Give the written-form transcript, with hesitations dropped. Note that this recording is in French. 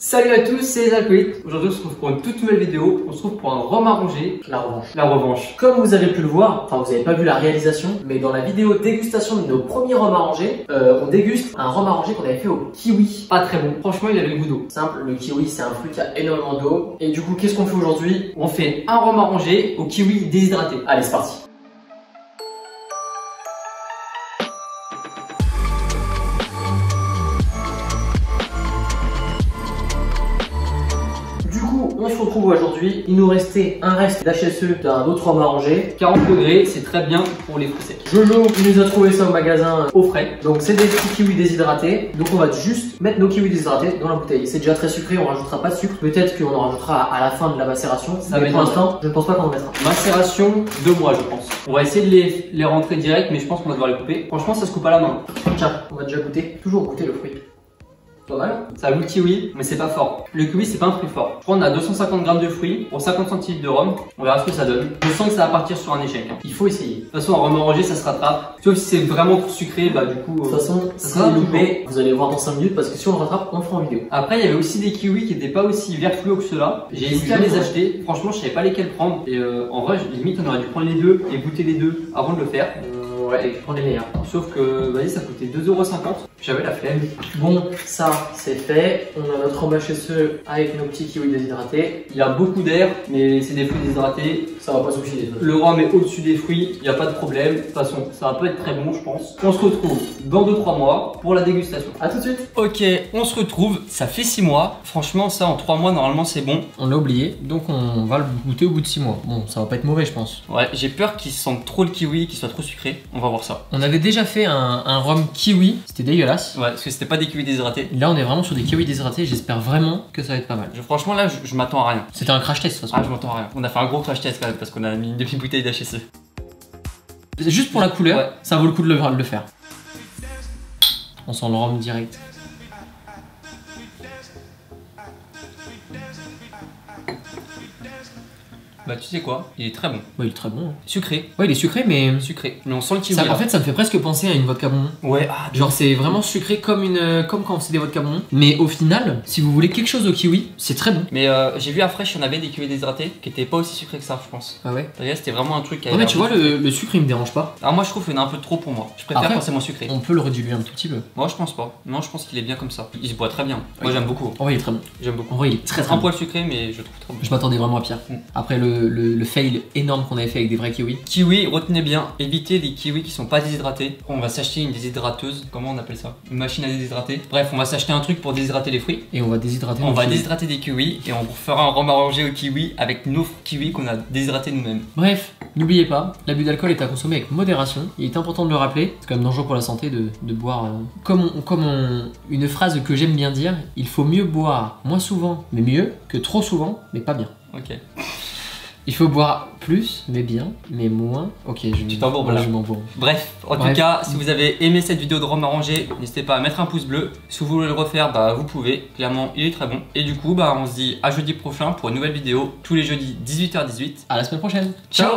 Salut à tous, c'est les Alcoolites. Aujourd'hui on se retrouve pour une toute nouvelle vidéo. On se retrouve pour un rhum arrangé. La revanche. La revanche. Comme vous avez pu le voir, enfin vous n'avez pas vu la réalisation, mais dans la vidéo dégustation de nos premiers rhums arrangés, on déguste un rhum arrangé qu'on avait fait au kiwi. Pas très bon. Franchement il avait le goût d'eau. Simple, le kiwi c'est un fruit qui a énormément d'eau. Et du coup qu'est-ce qu'on fait aujourd'hui? On fait un rhum arrangé au kiwi déshydraté. Allez c'est parti. On se retrouve aujourd'hui, il nous restait un reste d'HSE d'un autre rhum arrangé. 40 degrés, c'est très bien pour les fruits secs. Jojo, il nous a trouvé ça au magasin au frais. Donc c'est des petits kiwis déshydratés. Donc on va juste mettre nos kiwis déshydratés dans la bouteille. C'est déjà très sucré, on rajoutera pas de sucre. Peut-être qu'on en rajoutera à la fin de la macération. Mais pour l'instant, je ne pense pas qu'on en mettra. Macération, 2 mois je pense. On va essayer de les rentrer direct, mais je pense qu'on va devoir les couper. Franchement ça se coupe à la main. Tiens, on va déjà goûter. Toujours goûter le fruit. Pas mal. Ça a goût de kiwi, mais c'est pas fort. Le kiwi, c'est pas un fruit fort. Je crois qu'on a 250 grammes de fruits pour 50 centilitres de rhum. On verra ce que ça donne. Je sens que ça va partir sur un échec. Il faut essayer. De toute façon, un rhum arrangé, ça se rattrape. Sauf si c'est vraiment trop sucré, bah du coup. De toute façon, ça sera loupé. Vous allez voir dans 5 minutes parce que si on le rattrape, on le fera en vidéo. Après, il y avait aussi des kiwis qui n'étaient pas aussi vert fluo que ceux-là. J'ai hésité à les acheter. Franchement, je savais pas lesquels prendre. Et en vrai, limite, on aurait dû prendre les deux et goûter les deux avant de le faire. Ouais, et prendre les meilleurs. Sauf que, vas-y, ça coûtait 2,50 €. J'avais la flemme. Bon, ça, c'est fait. On a notre rhum HSE avec nos petits kiwis déshydratés. Il y a beaucoup d'air, mais c'est des fruits déshydratés. Ça va pas s'oxyder. Le rhum est au-dessus des fruits. Il n'y a pas de problème. De toute façon, ça va pas être très bon, je pense. On se retrouve dans 2-3 mois pour la dégustation. A tout de suite. Ok, on se retrouve. Ça fait 6 mois. Franchement, ça, en 3 mois, normalement, c'est bon. On l'a oublié, donc on va le goûter au bout de 6 mois. Bon, ça va pas être mauvais, je pense. Ouais, j'ai peur qu'il sente trop le kiwi, qu'il soit trop sucré. On va voir ça. On avait déjà fait un rhum kiwi, c'était dégueulasse. Ouais, parce que c'était pas des kiwis déshydratés. Là, on est vraiment sur des kiwis déshydratés. J'espère vraiment que ça va être pas mal. Franchement, là, je m'attends à rien. C'était un crash test de toute façon. Ah, je m'attends à rien. On a fait un gros crash test quand même parce qu'on a mis une demi-bouteille d'HSE. Juste pour la couleur, ouais. Ça vaut le coup de le faire. On sent le rhum direct. Bah tu sais quoi, il est très bon. Ouais, il est très bon. Sucré. Ouais, il est sucré, mais sucré. Mais on sent le kiwi. Ça, en fait, ça me fait presque penser à une vodka bonbon. Ouais. Genre c'est vraiment sucré comme quand on fait des vodka bonbons. Mais au final, si vous voulez quelque chose au kiwi, c'est très bon. Mais j'ai vu à Fresh, il y en avait des kiwis déshydratés qui étaient pas aussi sucrés que ça, je pense. Ah ouais. C'était vraiment un truc. Ouais, mais tu vois, le sucre il me dérange pas. Alors moi je trouve qu'il y en a un peu trop pour moi. Je préfère quand c'est moins sucré. On peut le réduire un tout petit peu. Moi je pense pas. Non, je pense qu'il est bien comme ça. Il se boit très bien. Moi j'aime beaucoup. Oh, il est très bon. J'aime beaucoup. En vrai, il est très un poil sucré, mais je trouve très bon. Je m'attendais vraiment à pire. Après le fail énorme qu'on avait fait avec des vrais kiwis. Kiwi, retenez bien, évitez les kiwis qui sont pas déshydratés. On va s'acheter une déshydrateuse, comment on appelle ça? Une machine à déshydrater. Bref, on va s'acheter un truc pour déshydrater les fruits. Et on va déshydrater déshydrater des kiwis et on fera un rhum arrangé au kiwi avec nos kiwis qu'on a déshydratés nous-mêmes. Bref, n'oubliez pas, l'abus d'alcool est à consommer avec modération. Il est important de le rappeler, c'est quand même dangereux pour la santé de boire. Une phrase que j'aime bien dire, il faut mieux boire moins souvent, mais mieux, que trop souvent, mais pas bien. Ok. Il faut boire plus, mais bien, mais moins. Ok, tu t'embourbes là. Je m'embourbe. Bref, en tout cas, si vous avez aimé cette vidéo de rhum arrangé, n'hésitez pas à mettre un pouce bleu. Si vous voulez le refaire, bah vous pouvez. Clairement, il est très bon. Et du coup, bah on se dit à jeudi prochain pour une nouvelle vidéo. Tous les jeudis, 18h-18. À la semaine prochaine. Ciao.